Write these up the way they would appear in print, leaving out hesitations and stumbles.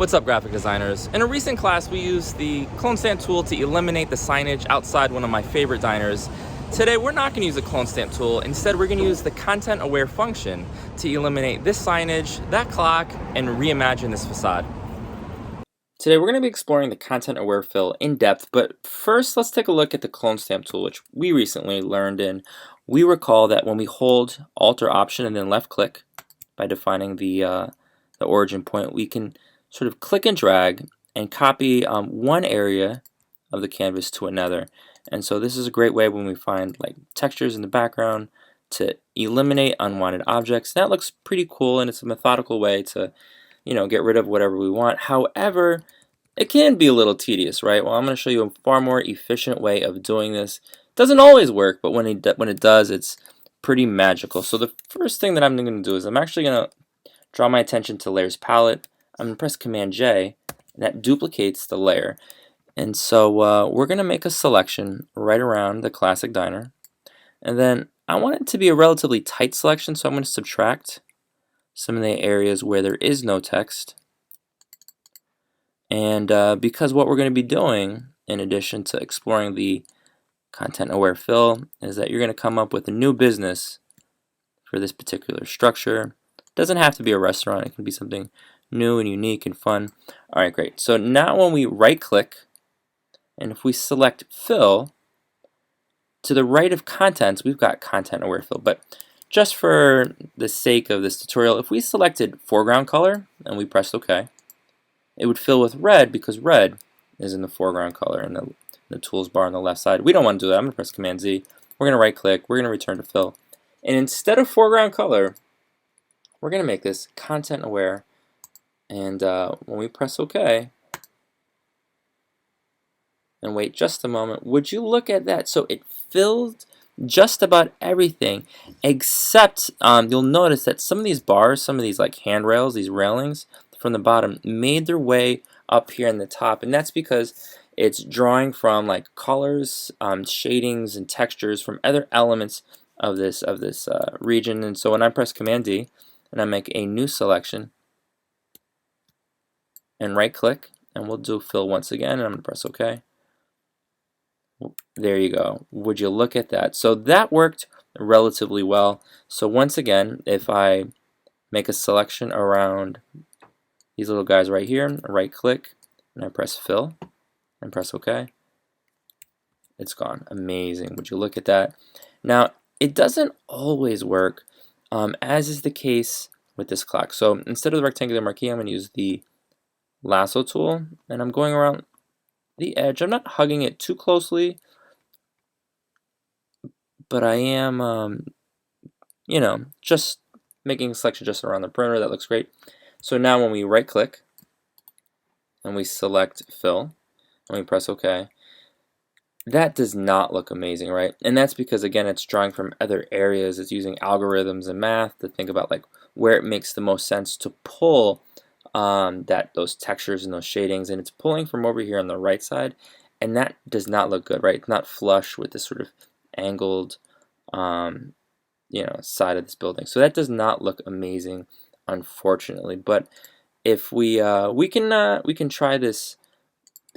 What's up, graphic designers? In a recent class, we used the clone stamp tool to eliminate the signage outside one of my favorite diners. Today, we're not going to use the clone stamp tool. Instead, we're going to use the content aware function to eliminate this signage, that clock, and reimagine this facade. Today, we're going to be exploring the content aware fill in depth, but first, let's take a look at the clone stamp tool, which we recently learned. And we recall that when we hold Alt or Option and then left click by defining the origin point, we can sort of click and drag and copy one area of the canvas to another. And so this is a great way when we find like textures in the background to eliminate unwanted objects. That looks pretty cool, and it's a methodical way to, get rid of whatever we want. However, it can be a little tedious, right? Well, I'm going to show you a far more efficient way of doing this. It doesn't always work, but when it does, it's pretty magical. So the first thing that I'm going to do is I'm actually going to draw my attention to Layers Palette. I'm going to press Command J, and that duplicates the layer. And so we're going to make a selection right around the classic diner. And then I want it to be a relatively tight selection, so I'm going to subtract some of the areas where there is no text. And because what we're going to be doing, in addition to exploring the content-aware fill, is that you're going to come up with a new business for this particular structure. It doesn't have to be a restaurant. It can be something new and unique and fun. All right, great. So now when we right-click, and if we select Fill, to the right of Contents, we've got Content-Aware Fill. But just for the sake of this tutorial, if we selected Foreground Color and we pressed OK, it would fill with red because red is in the foreground color in the tools bar on the left side. We don't want to do that. I'm going to press Command Z. We're going to right-click. We're going to return to Fill. And instead of foreground color, we're going to make this Content-Aware. And when we press OK, and wait just a moment, would you look at that? So it filled just about everything, except you'll notice that some of these bars, some of these like handrails, these railings from the bottom, made their way up here in the top, and that's because it's drawing from like colors, shadings, and textures from other elements of this region. And so when I press Command D and I make a new selection, and right-click, and we'll do Fill once again, and I'm going to press OK. There you go. Would you look at that? So that worked relatively well. So once again, if I make a selection around these little guys right here, right-click, and I press Fill, and press OK, it's gone. Amazing. Would you look at that? Now, it doesn't always work, as is the case with this clock. So instead of the rectangular marquee, I'm going to use the lasso tool, and I'm going around the edge. I'm not hugging it too closely, but I am, just making a selection just around the perimeter. That looks great. So now when we right-click and we select Fill and we press OK, that does not look amazing, right? And that's because, again, it's drawing from other areas. It's using algorithms and math to think about like where it makes the most sense to pull those textures and those shadings, and it's pulling from over here on the right side, and that does not look good, right? It's not flush with this sort of angled side of this building, so that does not look amazing, unfortunately. But if we can try this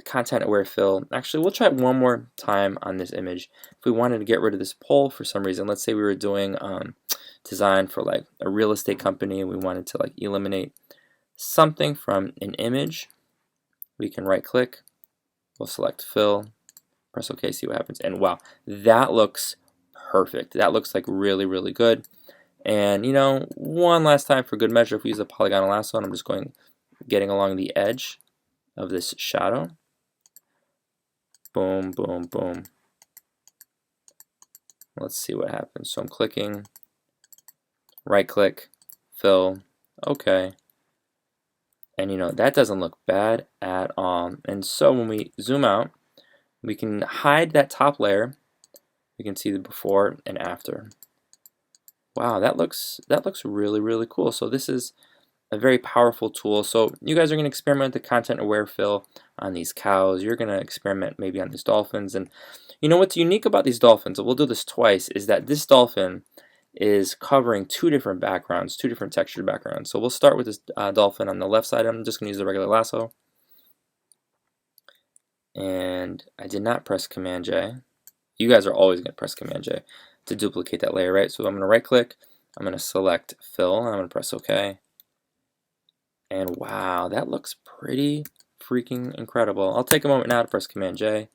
content aware fill. Actually, we'll try it one more time on this image. If we wanted to get rid of this pole for some reason, let's say we were doing design for like a real estate company and we wanted to like eliminate something from an image, we can right click, we'll select Fill, press OK, see what happens, and wow, that looks perfect. That looks like really, really good. And one last time for good measure, if we use the polygonal lasso, and I'm just getting along the edge of this shadow. Boom, boom, boom. Let's see what happens. So I'm clicking, right click, Fill, OK. And that doesn't look bad at all. And so when we zoom out, we can hide that top layer. We can see the before and after. Wow, that looks really, really cool. So this is a very powerful tool. So you guys are going to experiment with the content aware fill on these cows. You're going to experiment maybe on these dolphins. And what's unique about these dolphins, we'll do this twice, is that this dolphin is covering two different backgrounds, two different textured backgrounds. So we'll start with this dolphin on the left side. I'm just going to use the regular lasso. And I did not press Command J. You guys are always going to press Command J to duplicate that layer, right? So I'm going to right click, I'm going to select fill, and I'm going to press OK. And wow, that looks pretty freaking incredible. I'll take a moment now to press Command J.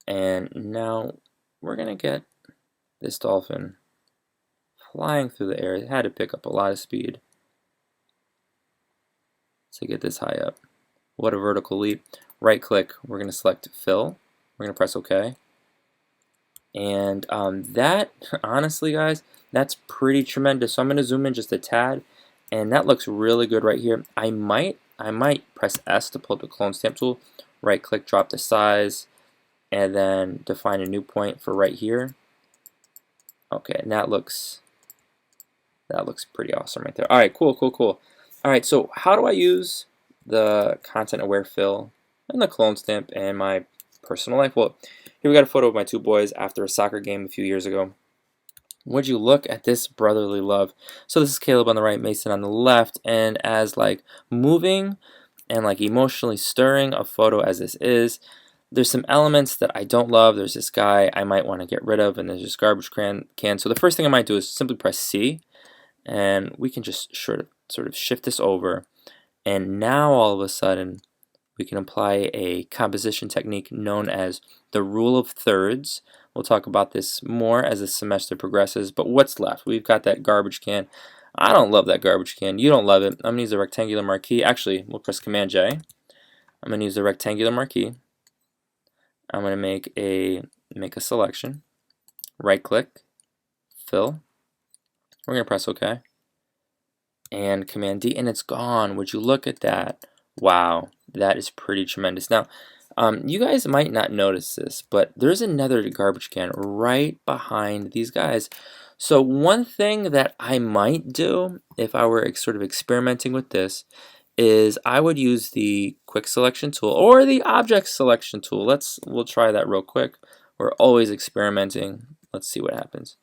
And now we're going to get this dolphin flying through the air. It had to pick up a lot of speed to get this high up. What a vertical leap. Right click, we're going to select fill. We're going to press OK. And that, honestly guys, that's pretty tremendous. So I'm going to zoom in just a tad, and that looks really good right here. I might press S to pull up the clone stamp tool, right click, drop the size, and then define a new point for right here. Okay, and that looks pretty awesome right there. All right, cool. All right, so how do I use the content aware fill and the clone stamp in my personal life? Well, here we got a photo of my two boys after a soccer game a few years ago. Would you look at this brotherly love? So this is Caleb on the right, Mason on the left, and as like moving and like emotionally stirring a photo as this is, there's some elements that I don't love. There's this guy I might want to get rid of, and there's this garbage can. So the first thing I might do is simply press C, and we can just sort of shift this over, and now all of a sudden we can apply a composition technique known as the rule of thirds. We'll talk about this more as the semester progresses, but what's left? We've got that garbage can. I don't love that garbage can. You don't love it. I'm going to use a rectangular marquee. Actually, we'll press Command J. I'm going to use the rectangular marquee. I'm going to make a selection. Right click, fill. We're going to press OK. And Command D, and it's gone. Would you look at that? Wow, that is pretty tremendous. Now, you guys might not notice this, but there's another garbage can right behind these guys. So one thing that I might do if I were sort of experimenting with this is I would use the quick selection tool or the object selection tool. We'll try that real quick. We're always experimenting. Let's see what happens.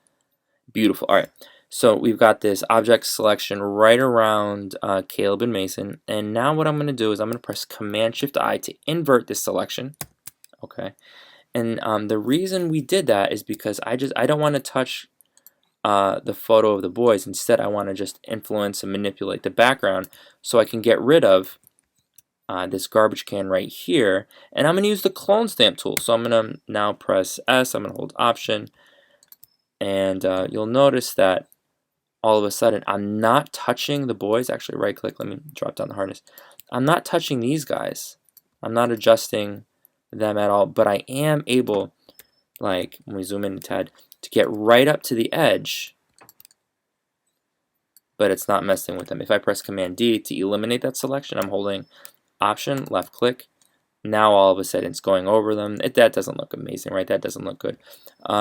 Beautiful. All right. So we've got this object selection right around Caleb and Mason, and now what I'm going to do is I'm going to press Command-Shift-I to invert this selection. Okay, and the reason we did that is because I don't want to touch the photo of the boys. Instead, I want to just influence and manipulate the background so I can get rid of this garbage can right here, and I'm going to use the clone stamp tool. So I'm going to now press S. I'm going to hold Option, and you'll notice that all of a sudden I'm not touching the boys. Actually, right click, let me drop down the hardness. I'm not touching these guys. I'm not adjusting them at all, but I am able, like when we zoom in a tad, to get right up to the edge, but it's not messing with them. If I press Command D to eliminate that selection, I'm holding Option, left click. Now all of a sudden it's going over them. That doesn't look amazing, right? That doesn't look good.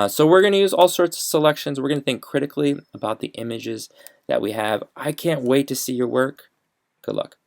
So we're going to use all sorts of selections. We're going to think critically about the images that we have. I can't wait to see your work. Good luck.